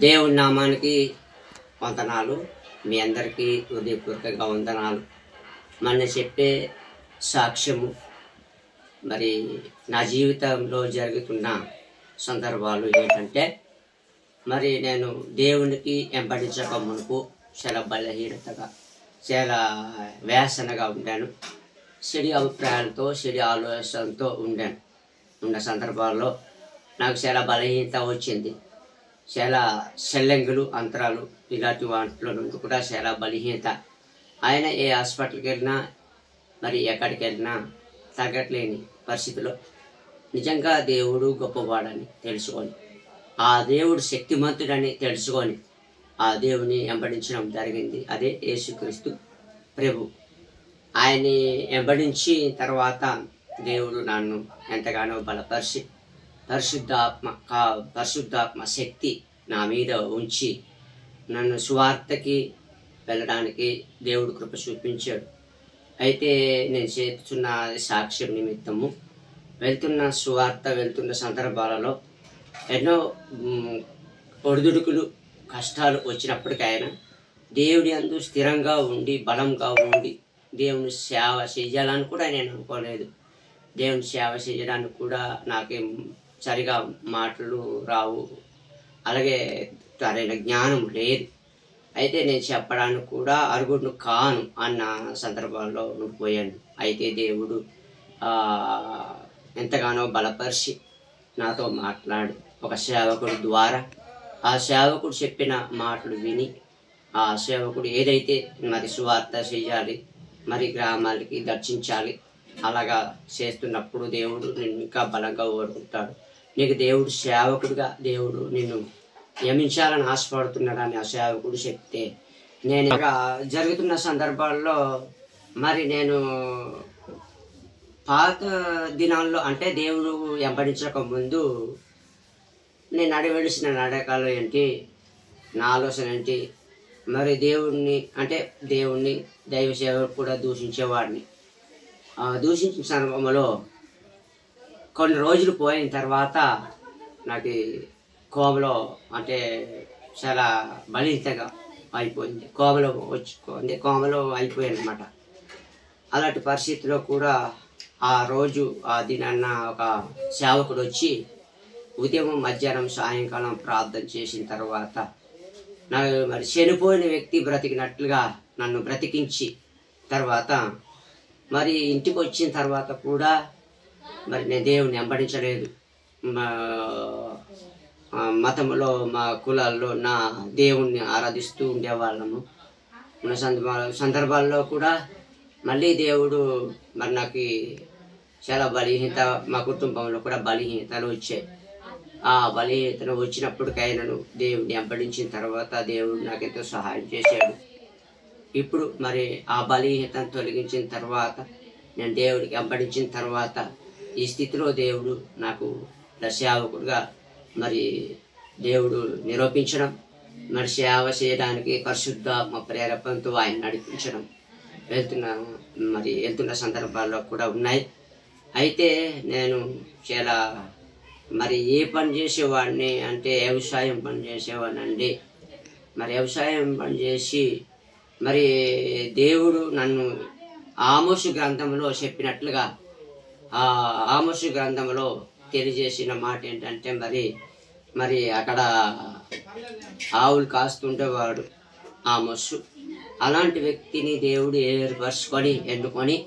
దేవుని నామానికి వందనాలు. మీ అందరికీ హృదయపూర్వకంగా వందనాలు. మన చెప్పే సాక్ష్యము మరి నా జీవితంలో జరుగుతున్న సందర్భాలు ఏంటంటే, మరి నేను దేవునికి వెంబడించక మునుపు చాలా బలహీనతగా, చాలా వేసనగా ఉండాను. చెడు అభిప్రాయాలతో, చెడు ఆలోచనతో ఉన్న సందర్భాల్లో నాకు చాలా బలహీనత వచ్చింది. చాలా సెల్లంగులు, అంతరాలు, ఇలాంటి వాటిలో నుండి కూడా చాలా బలహీనత. ఆయన ఏ హాస్పిటల్కి వెళ్ళినా, మరి ఎక్కడికి వెళ్ళినా తగ్గట్లేని పరిస్థితిలో నిజంగా దేవుడు గొప్పవాడని తెలుసుకొని, ఆ దేవుడు శక్తిమంతుడని తెలుసుకొని ఆ దేవుని వెంబడించడం జరిగింది. అదే యేసుక్రీస్తు ప్రభు. ఆయన్ని వెంబడించి తర్వాత దేవుడు నన్ను ఎంతగానో బలపరిచి పరిశుద్ధాత్మ శక్తి నా మీద ఉంచి నన్ను సువార్తకి వెళ్ళడానికి దేవుడు కృప చూపించాడు. అయితే నేను చేస్తున్న సాక్ష్యం నిమిత్తము వెళ్తున్న సందర్భాలలో ఎన్నో ఒడిదుడుకులు, కష్టాలు వచ్చినప్పటికైనా దేవుడి అందు స్థిరంగా ఉండి, బలంగా ఉండి దేవుని సేవ చేయాలని కూడా నేను అనుకోలేదు. దేవుని సేవ చేయడానికి కూడా నాకేం సరిగా మాటలు రావు, అలాగే సరైన జ్ఞానం లేదు. అయితే నేను చెప్పడానికి కూడా అరుగుడు కాను అన్న సందర్భాల్లో ఉండిపోయాను. అయితే దేవుడు ఎంతగానో బలపరిచి నాతో మాట్లాడి ఒక సేవకుడి ద్వారా, ఆ సేవకుడు చెప్పిన మాటలు విని, ఆ సేవకుడు ఏదైతే మరి సువార్త చేయాలి, మరి గ్రామాలకి దర్శించాలి, అలాగా చేస్తున్నప్పుడు దేవుడు నిన్ను ఇంకా బలంగా ఓడుకుంటాడు. నీకు దేవుడు సేవకుడిగా దేవుడు నిన్ను నియమించాలని ఆశపడుతున్నాడని ఆ సేవకుడు చెప్తే, నేను ఇక జరుగుతున్న సందర్భాల్లో మరి నేను పాత దినాల్లో అంటే దేవుడు వెంబడించక ముందు నేను నడవలసిన నడకాలు ఏంటి, నా ఆలోచన ఏంటి, మరి దేవుణ్ణి దైవ సేవకు కూడా దూషించేవాడిని. దూషించిన సందర్భంలో కొన్ని రోజులు పోయిన తర్వాత నాకు కోమలో అంటే చాలా బలితగా అయిపోయింది. కోమలో అయిపోయాను అనమాట. అలాంటి పరిస్థితిలో కూడా ఆ రోజు ఆ దినాన్న ఒక సేవకుడు వచ్చి ఉదయం, మధ్యాహ్నం, సాయంకాలం ప్రార్థన చేసిన తర్వాత నాకు మరి చనిపోయిన వ్యక్తి బ్రతికినట్లుగా నన్ను బ్రతికించి తర్వాత మరి ఇంటికి వచ్చిన తర్వాత కూడా మరి నేను దేవుని వెంబడించలేదు. మతంలో, మా కులాల్లో నా దేవుణ్ణి ఆరాధిస్తూ ఉండేవాళ్ళము. ఉన్న సందర్భాల్లో కూడా మళ్ళీ దేవుడు మరి నాకు చాలా బలహీనత, మా కుటుంబంలో కూడా బలహీనతలు వచ్చాయి. ఆ బలహీనతలు వచ్చినప్పటికైనాను దేవుడిని వెంబడించిన తర్వాత దేవుడు నాకు ఎంతో సహాయం చేశాడు. ఇప్పుడు మరి ఆ బలహీనతను తొలగించిన తర్వాత, నేను దేవుడికి వెంబడించిన తర్వాత ఈ స్థితిలో దేవుడు నాకు సేవకుడుగా మరి దేవుడు నిరూపించడం, మరి సేవ చేయడానికి పరిశుద్ధాత్మ ప్రేరేపణతో ఆయన నడిపించడం వెళ్తున్న సందర్భాల్లో కూడా ఉన్నాయి. అయితే నేను చాలా మరి ఏ పని చేసేవాడిని అంటే వ్యవసాయం పని చేసేవాడినండి. మరి వ్యవసాయం పని చేసి మరి దేవుడు నన్ను ఆమోసు గ్రంథంలో చెప్పినట్లుగా, ఆ ఆమోసు గ్రంథంలో తెలియజేసిన మాట ఏంటంటే, మరి అక్కడ ఆవులు కాస్తుండేవాడు ఆమోసు. అలాంటి వ్యక్తిని దేవుడు ఏర్పరచుకొని ఎన్నుకొని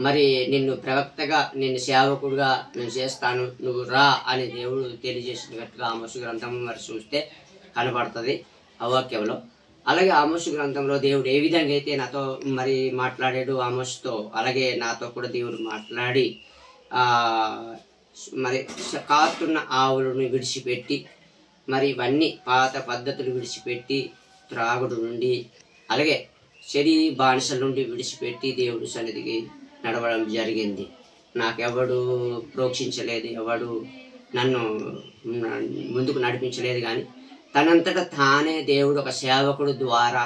మరి నిన్ను ప్రవక్తగా, నిన్ను సేవకుడుగా నేను చేస్తాను, నువ్వు రా అని దేవుడు తెలియజేసినట్టుగా ఆమోసు గ్రంథం మరి చూస్తే కనబడుతుంది ఆ వాక్యంలో. అలాగే ఆమోసు గ్రంథంలో దేవుడు ఏ విధంగా అయితే నాతో మరి మాట్లాడాడు ఆమోసుతో, అలాగే నాతో కూడా దేవుడు మాట్లాడి మరి కాస్తున్న ఆవులను విడిచిపెట్టి, మరి ఇవన్నీ పాత పద్ధతులు విడిచిపెట్టి, త్రాగుడు నుండి అలాగే చెడి బానిసల నుండి విడిచిపెట్టి దేవుడి సన్నిధికి నడవడం జరిగింది. నాకెవడు ప్రోక్షించలేదు, ఎవడు నన్ను ముందుకు నడిపించలేదు. కానీ తనంతటా తానే దేవుడు ఒక సేవకుడు ద్వారా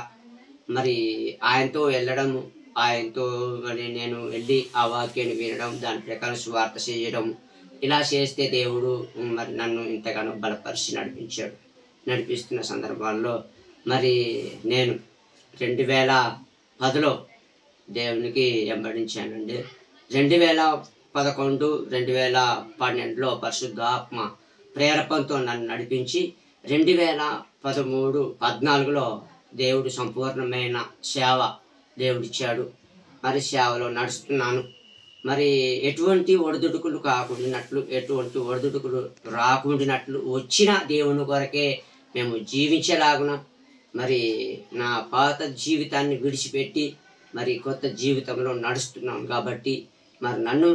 మరి ఆయనతో వెళ్ళడము, ఆయనతో మరి నేను వెళ్ళి ఆ వాక్యాన్ని వినడం, దాని ప్రకారం సువార్త చేయడం, ఇలా చేస్తే దేవుడు మరి నన్ను ఇంతగానో బలపరిచి నడిపించాడు. నడిపిస్తున్న సందర్భాల్లో మరి నేను 2010లో దేవునికి వెంబడించానండి. 2011, 2012లో పరిశుద్ధాత్మ ప్రేరేపణతో నన్ను నడిపించి 2013, 14లో దేవుడు సంపూర్ణమైన సేవ దేవుడిచ్చాడు. మరి సేవలో నడుస్తున్నాను. మరి ఎటువంటి ఒడిదుడుకులు కాకుండానట్లు, ఎటువంటి ఒడిదుడుకులు రాకుండానట్లు వచ్చిన దేవుని కొరకే మేము జీవించేలాగున మరి నా పాత జీవితాన్ని విడిచిపెట్టి మరి కొత్త జీవితంలో నడుస్తున్నాను. కాబట్టి మరి నన్ను,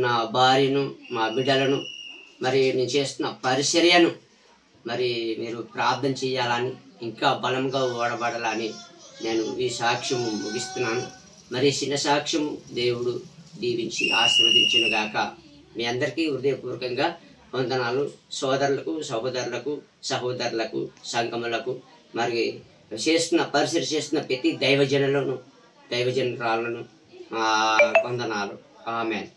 నా భార్యను, మా బిడ్డలను, మరి నేను చేస్తున్న పరిచర్యను మరి మీరు ప్రార్థన చేయాలని, ఇంకా బలంగా ఓడబడాలని నేను ఈ సాక్ష్యం ముగిస్తున్నాను. మరి చిన్న సాక్ష్యం దేవుడు దీవించి ఆశీర్వదించును గాక. మీ అందరికీ హృదయపూర్వకంగా వందనాలు. సోదరులకు, సహోదరులకు, సంఘములకు, మరి పరిచర్య చేస్తున్న ప్రతి దైవజనురాలను వందనాలు. ఆమేన్.